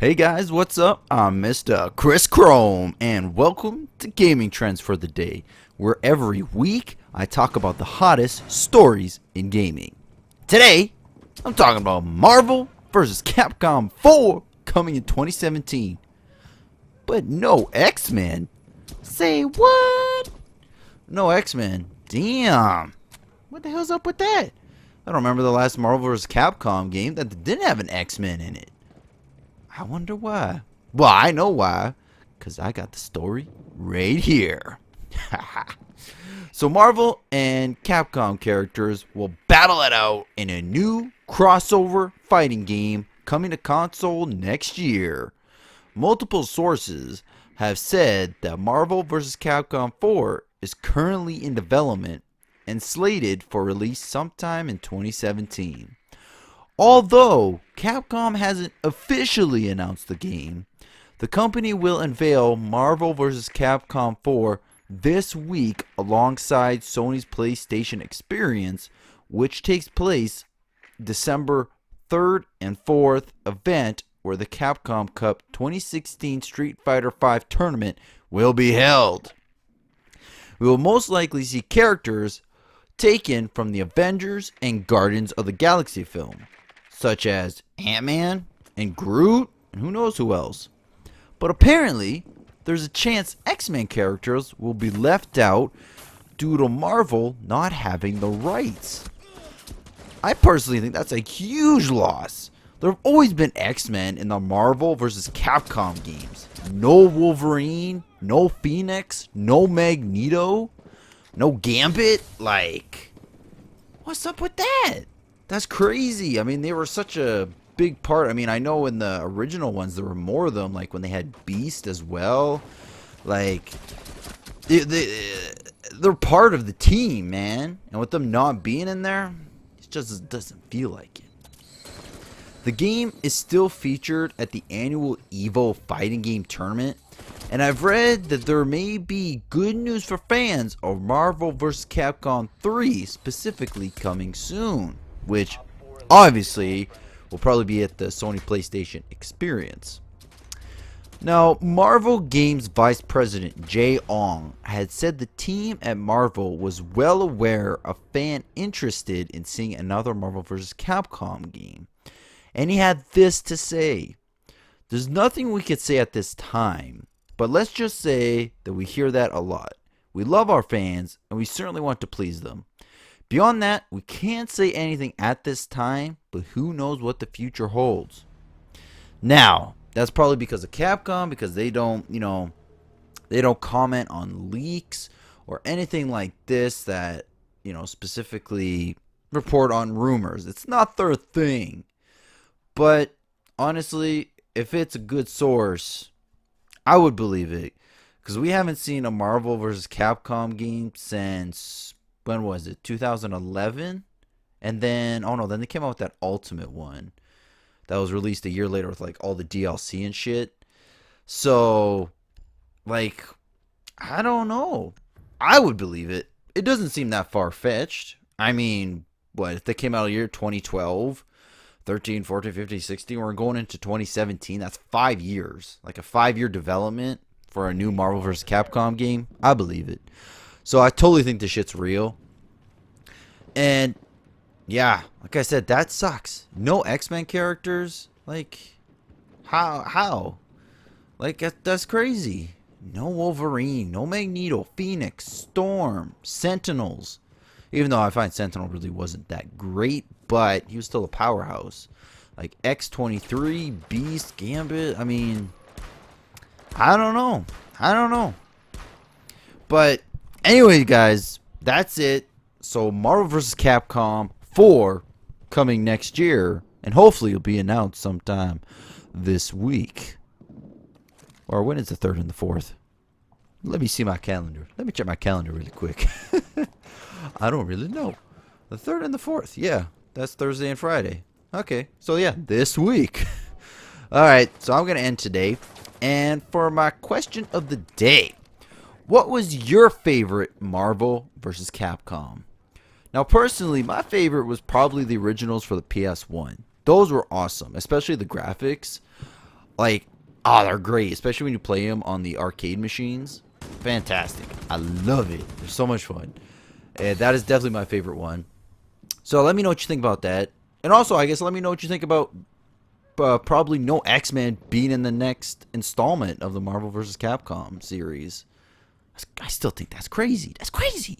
Hey guys, what's up? I'm mr.chrischrome, and welcome to Gaming Trends for the Day, where every week I talk about the hottest stories in gaming. Today, I'm talking about Marvel vs. Capcom 4 coming in 2017. But no X-Men? Say what? No X-Men? Damn. What the hell's up with that? I don't remember the last Marvel vs. Capcom game that didn't have an X-Men in it. I wonder why. Well, I know why. Because I got the story right here. So Marvel and Capcom characters will battle it out in a new crossover fighting game coming to console next year. Multiple sources have said that Marvel vs. Capcom 4 is currently in development and slated for release sometime in 2017. Although Capcom hasn't officially announced the game, the company will unveil Marvel vs. Capcom 4 this week alongside Sony's PlayStation Experience, which takes place December 3rd and 4th event where the Capcom Cup 2016 Street Fighter V tournament will be held. We will most likely see characters taken from the Avengers and Guardians of the Galaxy film, such as Ant-Man and Groot, and who knows who else. But apparently, there's a chance X-Men characters will be left out due to Marvel not having the rights. I personally think that's a huge loss. There have always been X-Men in the Marvel vs. Capcom games. No Wolverine, no Phoenix, no Magneto, no Gambit. Like, what's up with that? That's crazy. I mean, they were such a big part. I mean, I know in the original ones there were more of them, like when they had Beast as well. Like, they're part of the team, man. And with them not being in there, it just doesn't feel like it. The game is still featured at the annual EVO fighting game tournament, and I've read that there may be good news for fans of Marvel vs. Capcom 3 specifically coming soon, which obviously will probably be at the Sony PlayStation Experience. Now, Marvel Games Vice President Jay Ong had said the team at Marvel was well aware of fans interested in seeing another Marvel vs. Capcom game. And he had this to say: "There's nothing we could say at this time, but let's just say that we hear that a lot. We love our fans, and we certainly want to please them. Beyond that, we can't say anything at this time, but who knows what the future holds." Now, that's probably because of Capcom, because they don't comment on leaks or anything like this that, specifically report on rumors. It's not their thing. But honestly, if it's a good source, I would believe it, because we haven't seen a Marvel vs. Capcom game since, when was it, 2011? And then, then they came out with that Ultimate one that was released a year later with like all the DLC and shit. So, like, I don't know. I would believe it. It doesn't seem that far-fetched. I mean, what, if they came out a year 2012, 13, 14, 15, 16, we're going into 2017. That's 5 years. Like a 5-year development for a new Marvel vs. Capcom game. I believe it. So I totally think this shit's real. And yeah, like I said, that sucks. No X-Men characters? Like, how? Like, that's crazy. No Wolverine, no Magneto, Phoenix, Storm, Sentinels. Even though I find Sentinel really wasn't that great, but he was still a powerhouse. Like X-23, Beast, Gambit. I mean, I don't know. But anyway, guys, that's it. So Marvel vs. Capcom 4 coming next year, and hopefully it'll be announced sometime this week. Or when is the 3rd and the 4th? Let me see my calendar. Let me check my calendar really quick. I don't really know. The 3rd and the 4th. Yeah, that's Thursday and Friday. Okay, so yeah, this week. Alright, so I'm going to end today. And for my question of the day, what was your favorite Marvel vs. Capcom? Now, personally, my favorite was probably the originals for the PS1. Those were awesome, especially the graphics. Like, oh, they're great, especially when you play them on the arcade machines. Fantastic. I love it. They're so much fun. And that is definitely my favorite one. So let me know what you think about that. And also, I guess let me know what you think about probably no X-Men being in the next installment of the Marvel vs. Capcom series. I still think that's crazy. That's crazy.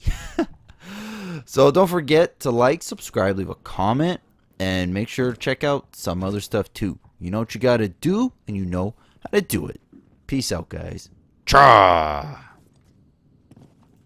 So don't forget to like, subscribe, leave a comment, and make sure to check out some other stuff too. You know what you gotta do, and you know how to do it. Peace out, guys. Cha!